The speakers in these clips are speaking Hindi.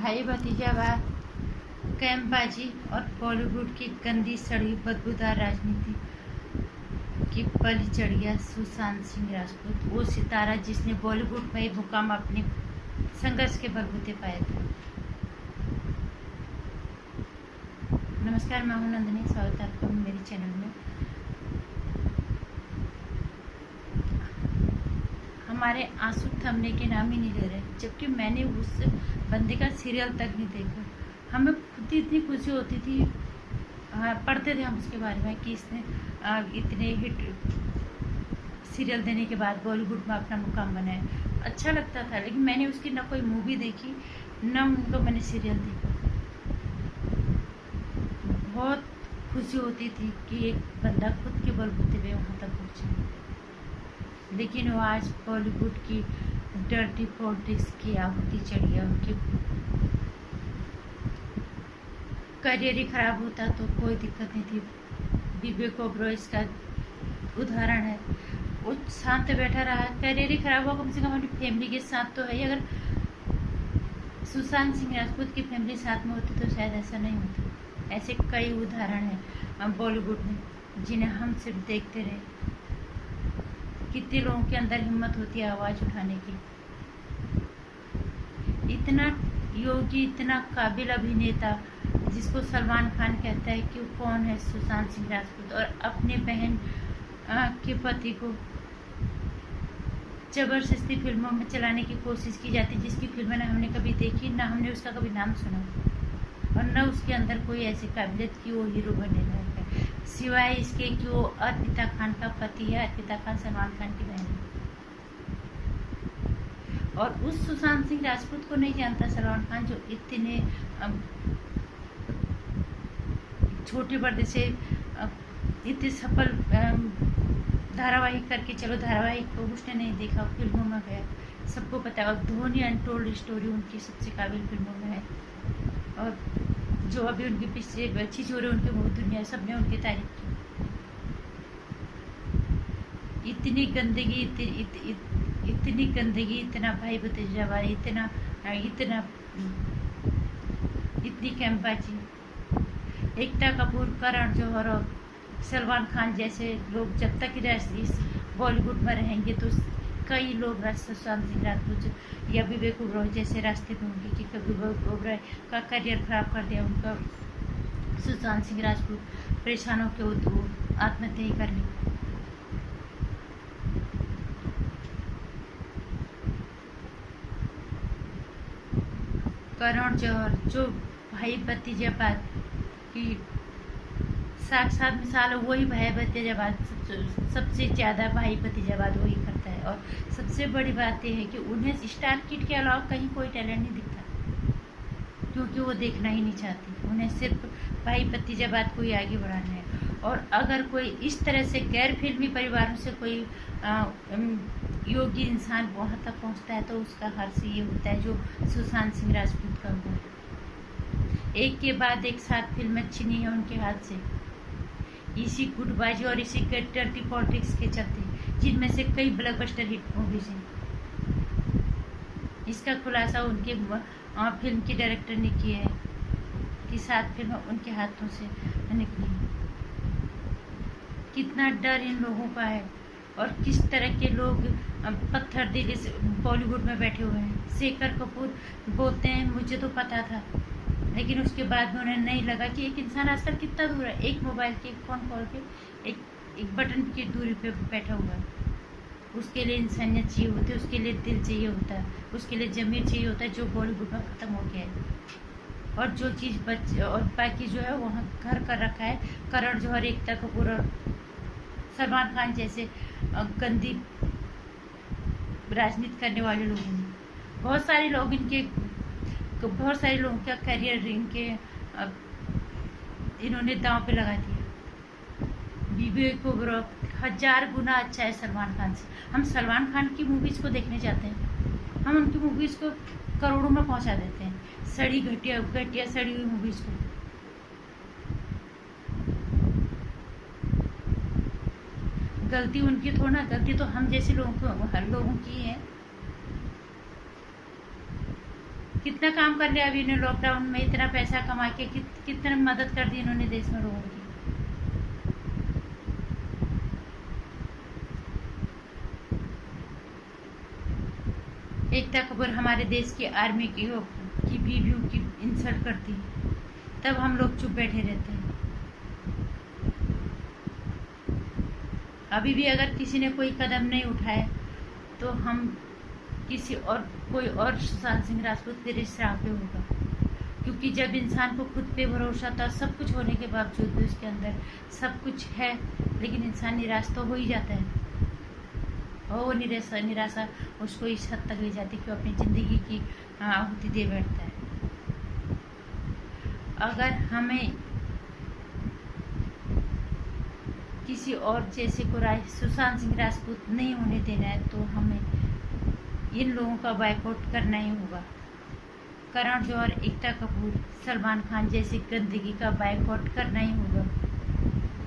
भाई भतीजावाद, कैंपबाजी और बॉलीवुड की गंदी सड़ी बदबूदार राजनीति की पली चढ़ गया सुशांत सिंह राजपूत, वो सितारा जिसने बॉलीवुड में एक मुकाम अपने संघर्ष के बलबूते पाए थे। नमस्कार, मैं हूं नंदिनी, स्वागत है आपका मेरे चैनल में। हमारे आंसू थमने के नाम ही नहीं ले रहे, जबकि मैंने उस बंदे का सीरियल तक नहीं देखा। हमें खुद ही इतनी खुशी होती थी, पढ़ते थे हम उसके बारे में कि इसने इतने हिट सीरियल देने के बाद बॉलीवुड में अपना मुकाम बनाया। अच्छा लगता था, लेकिन मैंने उसकी ना कोई मूवी देखी, ना उनको मैंने सीरियल देखा। बहुत खुशी होती थी कि एक बंदा खुद के बलबूते पे वहाँ तक पहुँचे, लेकिन वो आज बॉलीवुड की डर्टी पॉलिटिक्स की आहुति चढ़ गया। उनकी करियर ही खराब होता तो कोई दिक्कत नहीं थी। विवेक ओबरॉय इसका उदाहरण है। वो शांत बैठा रहा, करियर ही खराब हुआ, कम से कम अपनी फैमिली के साथ तो है। अगर सुशांत सिंह राजपूत की फैमिली साथ में होती तो शायद ऐसा नहीं होता। ऐसे कई उदाहरण हैं बॉलीवुड में जिन्हें हम सिर्फ देखते रहे। कितने लोगों के अंदर हिम्मत होती है आवाज उठाने की। इतना योगी, इतना काबिल अभिनेता जिसको सलमान खान कहता है कि वो कौन है, सुशांत सिंह राजपूत, और अपने बहन के पति को जबरदस्ती फिल्मों में चलाने की कोशिश की जाती, जिसकी फिल्में ना हमने कभी देखी, ना हमने उसका कभी नाम सुना, और न उसके अंदर कोई ऐसी काबिलियत कि वो हीरो बनने लायक है, सिवाय इसके कि वो अर्पिता खान का पति है। अर्पिता खान सलमान खान की बहन है, और उस सुशांत सिंह राजपूत को नहीं जानता सलमान खान, जो इतने छोटे पर्दे से इतने सफल धारावाहिक करके, चलो धारावाहिक को उसने नहीं देखा, फिल्मों में गया, सबको पता है। और धोनी अनटोल्ड स्टोरी उनकी सबसे काबिल फिल्मों में है, और जो अभी उनके पीछे अच्छी छोरे उनके बहुत दुनिया, सबने उनकी तारीफ की। इतनी गंदगी, इतनी गंदगी, इतना भाई भतीजावाद, इतनी कैंपबाजी। एकता कपूर, करण जौहर और सलमान खान जैसे लोग जब तक इस बॉलीवुड में रहेंगे तो कई लोग सुशांत सिंह राजपूत या विवेक ओबरॉय जैसे रास्ते ढूंढेंगे कि कभी विवेक ओबरॉय का करियर खराब कर दिया उनका, सुशांत सिंह राजपूत परेशान होकर आत्महत्या ही कर ली। करण जौहर जो भाई भतीजावाद की साक्षात मिसाल है, वही भाई भतीजावाद सबसे ज़्यादा भाई भतीजावाद वही करता है। और सबसे बड़ी बात यह है कि उन्हें स्टार किड के अलावा कहीं कोई टैलेंट नहीं दिखता, क्योंकि वो देखना ही नहीं चाहती। उन्हें सिर्फ भाई भतीजावाद को ही आगे बढ़ाना है। और अगर कोई इस तरह से गैर फिल्मी परिवारों से कोई योगी इंसान वहाँ तक पहुँचता है तो उसका हर्ष ये होता है जो सुशांत सिंह राजपूत का हुआ। एक के बाद एक साथ फिल्में छिनी है उनके हाथ से, इसी गुटबाजी और इसी डर्टी पॉलिटिक्स के चलते, जिनमें से कई ब्लॉकबस्टर हिट मूवीज हैं। इसका खुलासा उनके फिल्म के डायरेक्टर ने किया है कि 7 फिल्में उनके हाथों से निकली। कितना डर इन लोगों का है, और किस तरह के लोग पत्थर दिल से बॉलीवुड में बैठे हुए हैं। शेखर कपूर बोलते हैं मुझे तो पता था, लेकिन उसके बाद में उन्हें नहीं लगा कि एक इंसान आजकल कितना दूर है, एक मोबाइल के, एक फ़ोन कॉल के, एक बटन की दूरी पे बैठा हुआ है। उसके लिए इंसानियत चाहिए होती है, उसके लिए दिल चाहिए होता है, उसके लिए ज़मीर चाहिए होता है, जो बॉलीवुड में ख़त्म हो गया है। और जो चीज़ बच और बाकी जो है वहाँ घर कर रखा है करण जौहर, एकता कपूर और सलमान खान जैसे गंदी राजनीति करने वाले लोगों ने। बहुत सारे लोगों का करियर इन्होंने दांव पे लगा दिया। विवेक ओबरॉय 1000 गुना अच्छा है सलमान खान से। हम सलमान खान की मूवीज़ को देखने जाते हैं, हम उनकी मूवीज़ को करोड़ों में पहुंचा देते हैं, सड़ी घटिया सड़ी हुई मूवीज़ को। गलती उनकी थोड़ा ना, गलती तो हम जैसे लोगों की है। कितना काम कर लिया अभी इन्होंने लॉकडाउन में, इतना पैसा कमा के कितना मदद कर दी इन्होंने देश में लोगों की। एकता कपूर हमारे देश की आर्मी की बीवियों की इंसल्ट करती, तब हम लोग चुप बैठे रहते हैं। अभी भी अगर किसी ने कोई कदम नहीं उठाया तो हम कोई और सुशांत सिंह राजपूत फिर इस राह पे होगा। क्योंकि जब इंसान को खुद पे भरोसा था, सब कुछ होने के बावजूद भी उसके अंदर सब कुछ है, लेकिन इंसान निराश तो हो ही जाता है। और वो निराशा उसको इस हद तक ले जाती कि वो अपनी ज़िंदगी की आहुति दे बैठता है। अगर हमें किसी और जैसे को सुशांत सिंह राजपूत नहीं होने देना है तो हमें इन लोगों का बायकॉट करना ही होगा। करण जौहर, एकता कपूर, सलमान खान जैसी गंदगी का बायकॉट करना ही होगा।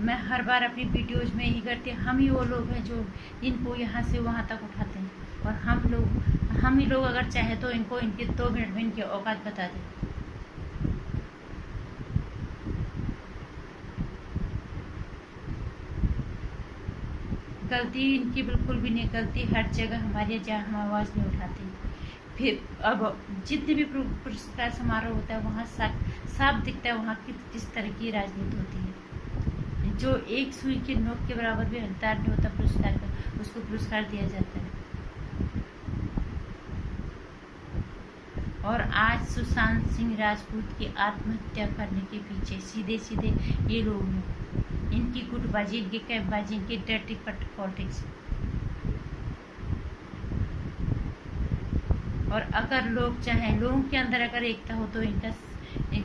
मैं हर बार अपनी वीडियोज में यही करती हूँ, हम ही वो लोग हैं जो इनको यहाँ से वहाँ तक उठाते हैं, और हम ही लोग अगर चाहें तो इनको इनके 2 मिनट में इनकी औकात बता दें। गलती इनकी बिल्कुल भी नहीं, गलती हर जगह हमारी है जहाँ हम आवाज़ नहीं उठाते। फिर अब जितने भी पुरस्कार समारोह होता है वहाँ साफ दिखता है वहाँ किस तरह की राजनीति होती है। जो एक सुई के नोक के बराबर भी हकदार नहीं होता पुरस्कार का, उसको पुरस्कार दिया जाता है। और आज सुशांत सिंह राजपूत की आत्महत्या करने के पीछे सीधे ये लोग हैं। इनकी गुटबाजी, इनकी कैंपबाजी, इनकी डर्टी पॉलिटिक्स। और अगर लोग चाहें, लोगों के अंदर अगर एकता हो तो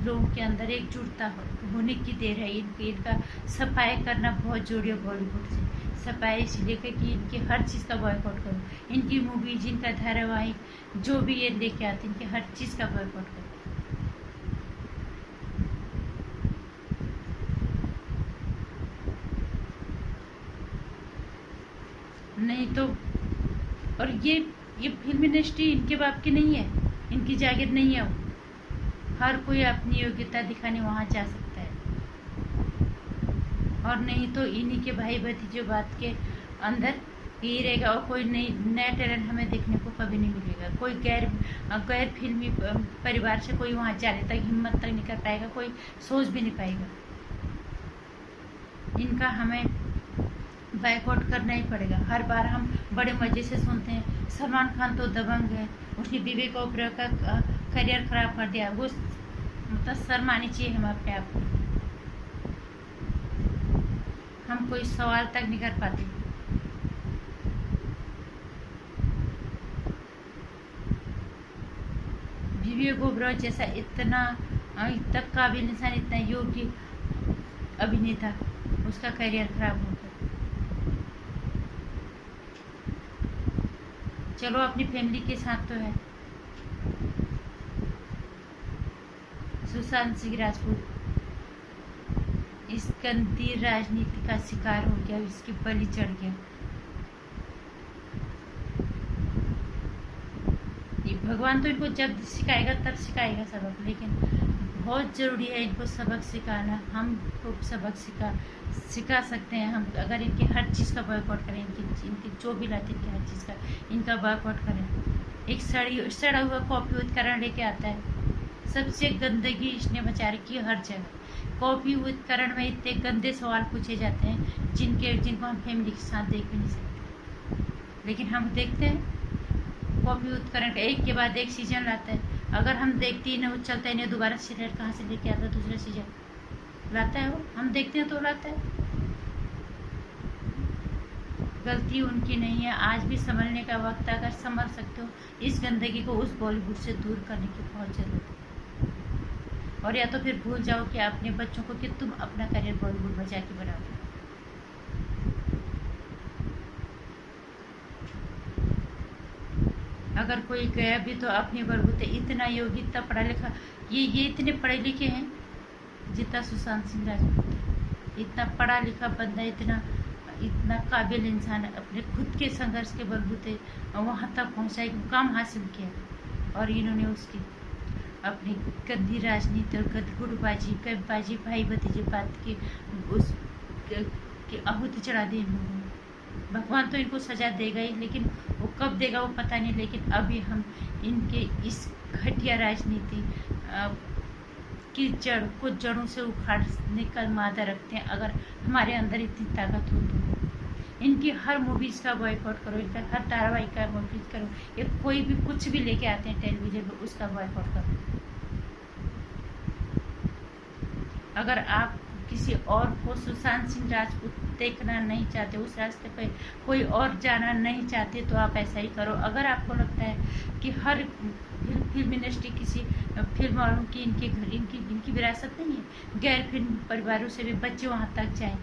लोगों के अंदर एकजुटता होने की देर है। इनका सफाई करना बहुत जरूरी है। बॉलीवुड से सफाई इसलिए कि इनकी हर चीज़ का बॉयकॉट करो। इनकी मूवीज, इनका धारावाहिक जो भी ये लेके आते हैं, इनकी हर चीज़ का बॉयकॉट करो। नहीं तो, और ये फिल्म इंडस्ट्री इनके बाप की नहीं है, इनकी जागीर नहीं है। वो हर कोई अपनी योग्यता दिखाने वहाँ जा सकता है, और नहीं तो इन्हीं के भाई भतीजे बात के अंदर ही रहेगा। और कोई नया टैलेंट हमें देखने को कभी नहीं मिलेगा। कोई गैर फिल्मी परिवार से कोई वहाँ जाने तक हिम्मत तक नहीं कर पाएगा, कोई सोच भी नहीं पाएगा। इनका हमें बायकॉट करना ही पड़ेगा। हर बार हम बड़े मजे से सुनते हैं सलमान खान तो दबंग है, उसने विवेक ओबरॉय का करियर खराब कर दिया। वो मतलब शर्म आनी चाहिए हम अपने आप को। हम कोई सवाल तक नहीं कर पाते। विवेक ओबरॉय जैसा इतना काबिल इंसान, इतना योग्य अभिनेता, उसका करियर खराब हो गया। चलो अपनी फैमिली के साथ तो है। सुशांत सिंह राजपूत इस गंदी राजनीति का शिकार हो गया, इसकी बलि चढ़ गया। ये भगवान तो इनको जब सिखाएगा तब सिखाएगा सबक, लेकिन बहुत ज़रूरी है इनको सबक सिखाना। हम को सबक सिखा सकते हैं हम अगर इनकी हर चीज़ का बॉयकॉट करें। इनकी जो भी लाते इनकी हर चीज़ का इनका बॉयकॉट करें। एक सड़ा हुआ कॉपी उपकरण लेके आता है, सबसे गंदगी इसने मचा रखी है हर जगह। कॉपी उपकरण में इतने गंदे सवाल पूछे जाते हैं जिनको हम फैमिली के साथ देख भी नहीं सकते, लेकिन हम देखते हैं। कॉपी उपकरण का एक के बाद एक सीजन लाता है। अगर हम देखते ही नहीं, वो चलता ही नहीं, दोबारा सीरियल कहाँ से लेके आता है, दूसरा सीजन लाता है। वो हम देखते हैं तो लाता है। गलती उनकी नहीं है। आज भी संभलने का वक्त है। अगर संभल सकते हो, इस गंदगी को उस बॉलीवुड से दूर करने की बहुत जरूरत है। और या तो फिर भूल जाओ कि अपने बच्चों को कि तुम अपना करियर बॉलीवुड में जाके बनाओ। अगर कोई गया भी तो अपने बलबूते, इतना योग्य, इतना पढ़ा लिखा, ये इतने पढ़े लिखे हैं जितना सुशांत सिंह राजपूत। इतना पढ़ा लिखा बंदा, इतना काबिल इंसान, अपने खुद के संघर्ष के बलबूते वहाँ तक पहुँचा, एक मुकाम हासिल किया, और इन्होंने उसकी अपनी गंदी राजनीति और गुटबाजी कबबाजी भाई भतीजे बात की उस की आहुति चढ़ा दी इन लोगों ने। भगवान तो इनको सजा देगा ही, लेकिन वो कब देगा वो पता नहीं। लेकिन अभी हम इनके इस घटिया राजनीति की जड़ों से उखाड़ने का मादा रखते हैं। अगर हमारे अंदर इतनी ताकत हो तो इनकी हर मूवीज़ का बॉयकॉट करो, इनका हर धारावाहिक का मूवीज करो, ये कोई भी कुछ भी लेके आते हैं टेलीविजन पर उसका बॉयकॉट करो। अगर आप किसी और को सुशांत सिंह राजपूत देखना नहीं चाहते, उस रास्ते पे कोई और जाना नहीं चाहते, तो आप ऐसा ही करो। अगर आपको लगता है कि हर फिल्म इंडस्ट्री किसी फिल्म वालों की इनकी विरासत नहीं है, गैर फिल्म परिवारों से भी बच्चे वहाँ तक जाएं,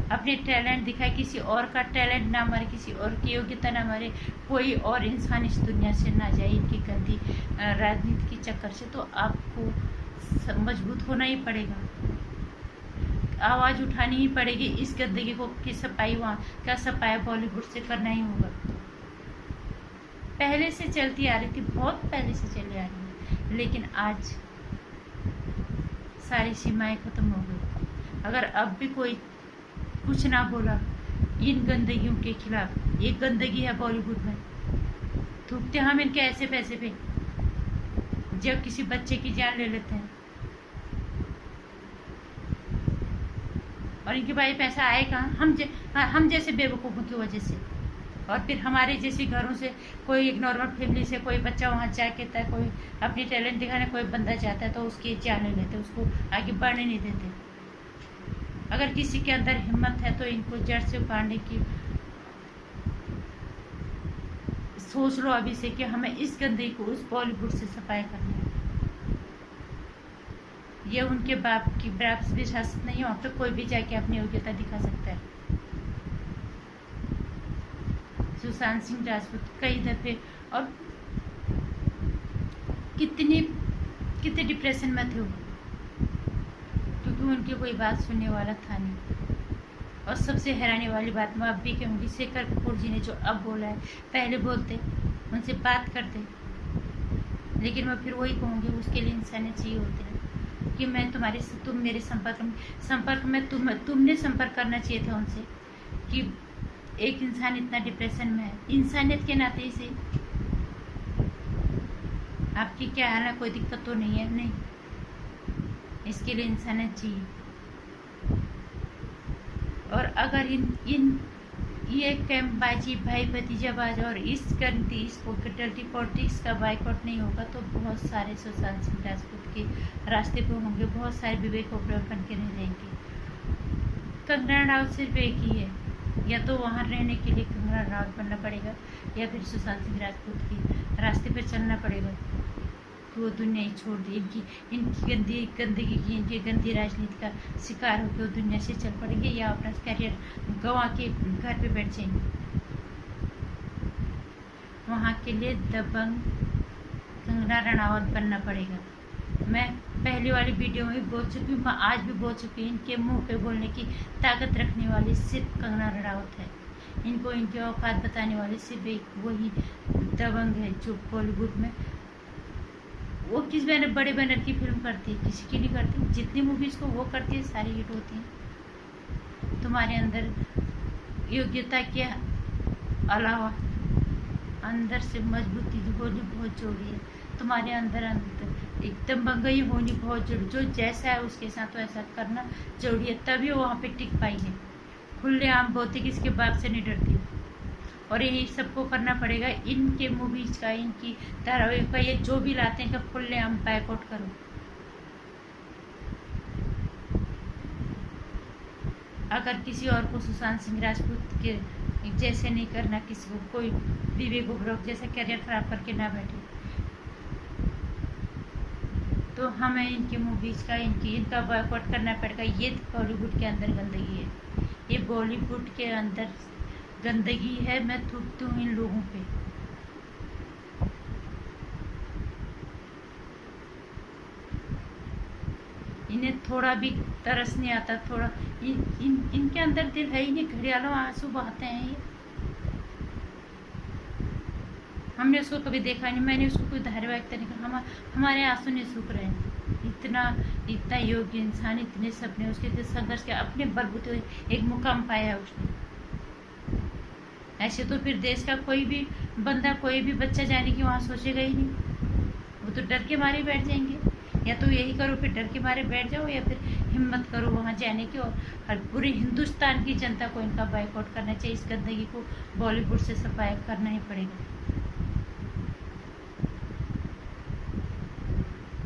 अपने टैलेंट दिखाए, किसी और का टैलेंट ना मारे, किसी और की योग्यता ना मारे, कोई और इंसान इस दुनिया से ना जाए इनकी गंदी राजनीति के चक्कर से, तो आपको मजबूत होना ही पड़ेगा, आवाज़ उठानी ही पड़ेगी। इस गंदगी को की सफाई वहाँ का सफाई बॉलीवुड से करना ही होगा। पहले से चलती आ रही थी, बहुत पहले से चली आ रही है, लेकिन आज सारी सीमाएं खत्म हो गई। अगर अब भी कोई कुछ ना बोला इन गंदगियों के खिलाफ, ये गंदगी है बॉलीवुड में, थूकते हम इनके ऐसे पैसे पे जब किसी बच्चे की जान ले लेते हैं। और इनके भाई पैसा आए कहाँ? हम जैसे बेवकूफ़ों की वजह से। और फिर हमारे जैसी घरों से कोई एक नॉर्मल फैमिली से कोई बच्चा वहाँ जाके था, कोई अपनी टैलेंट दिखाने कोई बंदा जाता है तो उसकी जान ले लेते, उसको आगे बढ़ने नहीं देते। अगर किसी के अंदर हिम्मत है तो इनको जड़ से उखाड़ने की सोच लो अभी से कि हमें इस गंदगी को उस बॉलीवुड से सफाई करना है। ये उनके बाप की बराबर भी शासक नहीं, वहाँ पे कोई भी जाके अपनी योग्यता दिखा सकता है। सुशांत सिंह राजपूत कई दफे और कितने डिप्रेशन में थे वो, क्योंकि उनकी कोई बात सुनने वाला था नहीं। और सबसे हैरानी वाली बात मैं अब भी कहूँगी, शेखर कपूर जी ने जो अब बोला है, पहले बोलते उनसे बात करते, लेकिन मैं फिर वही कहूँगी, उसके लिए इंसानियत चाहिए होती है कि मैं तुम मेरे संपर्क में तुमने संपर्क करना चाहिए था उनसे कि एक इंसान इतना डिप्रेशन में है, इंसानियत के नाते से आपकी क्या हाल है, कोई दिक्कत तो नहीं है? नहीं, इसके लिए इंसानियत चाहिए। और अगर ये कैंपबाजी भाई भतीजाबाज और इस डर्टी पॉलिटिक्स का बाइकआउट नहीं होगा तो बहुत सारे सुशांत सिंह राजपूत के रास्ते पे होंगे, बहुत सारे विवेक ओबरॉय बन के रह जाएंगे। कंगना रनावत सिर्फ एक ही है, या तो वहाँ रहने के लिए कंगना रनावत बनना पड़ेगा या फिर सुशांत सिंह राजपूत के रास्ते पे चलना पड़ेगा कि वो दुनिया ही छोड़ दी, इनकी गंदगी की, इनकी गंदी राजनीति का शिकार होकर वो दुनिया से चल पड़ेंगे या अपना करियर गंवा के घर पे बैठ जाएंगे। वहाँ के लिए दबंग कंगना रनावत बनना पड़ेगा। मैं पहली वाली वीडियो में भी बोल चुकी हूँ, मैं आज भी बोल चुकी हूँ, इनके मुंह पे बोलने की ताकत रखने वाली सिर्फ कंगना रनावत है। इनको इनकी औकात बताने वाली सिर्फ एक वही दबंग है जो बॉलीवुड में वो किस बड़े बैनर की फिल्म करती है, किसी की नहीं करती। जितनी मूवीज को वो करती है सारी हिट होती हैं। तुम्हारे अंदर योग्यता के अलावा अंदर से मजबूती होनी बहुत जरूरी है। तुम्हारे अंदर एकदम बंगई होनी बहुत जरूरी, जो जैसा है उसके साथ वैसा करना जरूरी है, तभी वो वहाँ पे टिक पाएंगे। खुलेआम बोलते किसके बाप से नहीं डरती, और यही सबको करना पड़ेगा। इनके मूवीज का, इनकी धारावाहिक का, ये जो भी लाते हैं कि खुलेआम बाइकआउट करो। अगर किसी और को सुशांत सिंह राजपूत के जैसे नहीं करना, किसी को कोई विवेक ओबरॉय जैसा करियर खराब करके ना बैठे, तो हमें इनकी मूवीज का इनका बॉयकॉट करना पड़ेगा। ये बॉलीवुड के अंदर गंदगी है, ये बॉलीवुड के अंदर गंदगी है। मैं थूकती हूँ इन लोगों पे। इन्हें थोड़ा भी तरस नहीं आता, थोड़ा इनके अंदर दिल है ही नहीं। घड़ियालों आंसू बहाते हैं ये। हमने उसको कभी देखा नहीं, मैंने उसको कोई धारावाहिकता नहीं कहा, हमारे आंसू नहीं सूख रहे हैं। इतना इतना योग्य इंसान, इतने सपने उसके, इतने संघर्ष के अपने बलबूते एक मुकाम पाया उसने। ऐसे तो फिर देश का कोई भी बंदा, कोई भी बच्चा जाने की वहाँ सोचेगा ही नहीं, वो तो डर के मारे बैठ जाएंगे। या तो यही करो, फिर डर के मारे बैठ जाओ, या फिर हिम्मत करो वहाँ जाने की, और हर पूरे हिंदुस्तान की जनता को इनका बाइकआउट करना चाहिए। इस गंदगी को बॉलीवुड से सफाया करना ही पड़ेगा।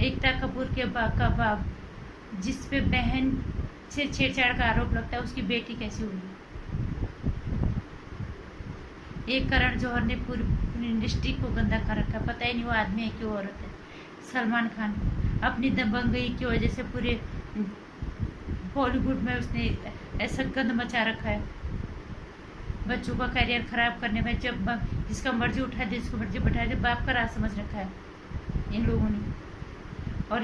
एकता कपूर के बाप जिस पे बहन से छेड़छाड़ का आरोप लगता है, उसकी बेटी कैसी हुई? एक करण जौहर ने पूरी इंडस्ट्री को गंदा कर रखा, पता ही नहीं वो आदमी है कि वो औरत है। सलमान खान अपनी दबंगई की वजह से पूरे बॉलीवुड में उसने ऐसा गंद मचा रखा है, बच्चों का करियर खराब करने में। जब जिसका मर्जी उठा दे, जिसको मर्जी बैठा दे, बाप का राज समझ रखा है इन लोगों ने। और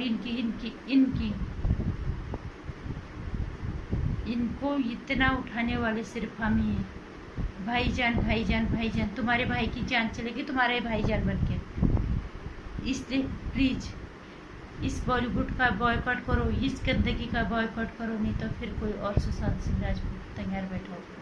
इनको इतना उठाने वाले सिर्फ हम ही हैं। भाईजान भाईजान भाईजान, तुम्हारे भाई की जान चलेगी तुम्हारे भाईजान बन के। इसलिए प्लीज इस बॉलीवुड का बॉयकॉट करो, इस गंदगी का बॉयकॉट करो, नहीं तो फिर कोई और सुशांत सिंह राजपूत तैयार बैठा होगा।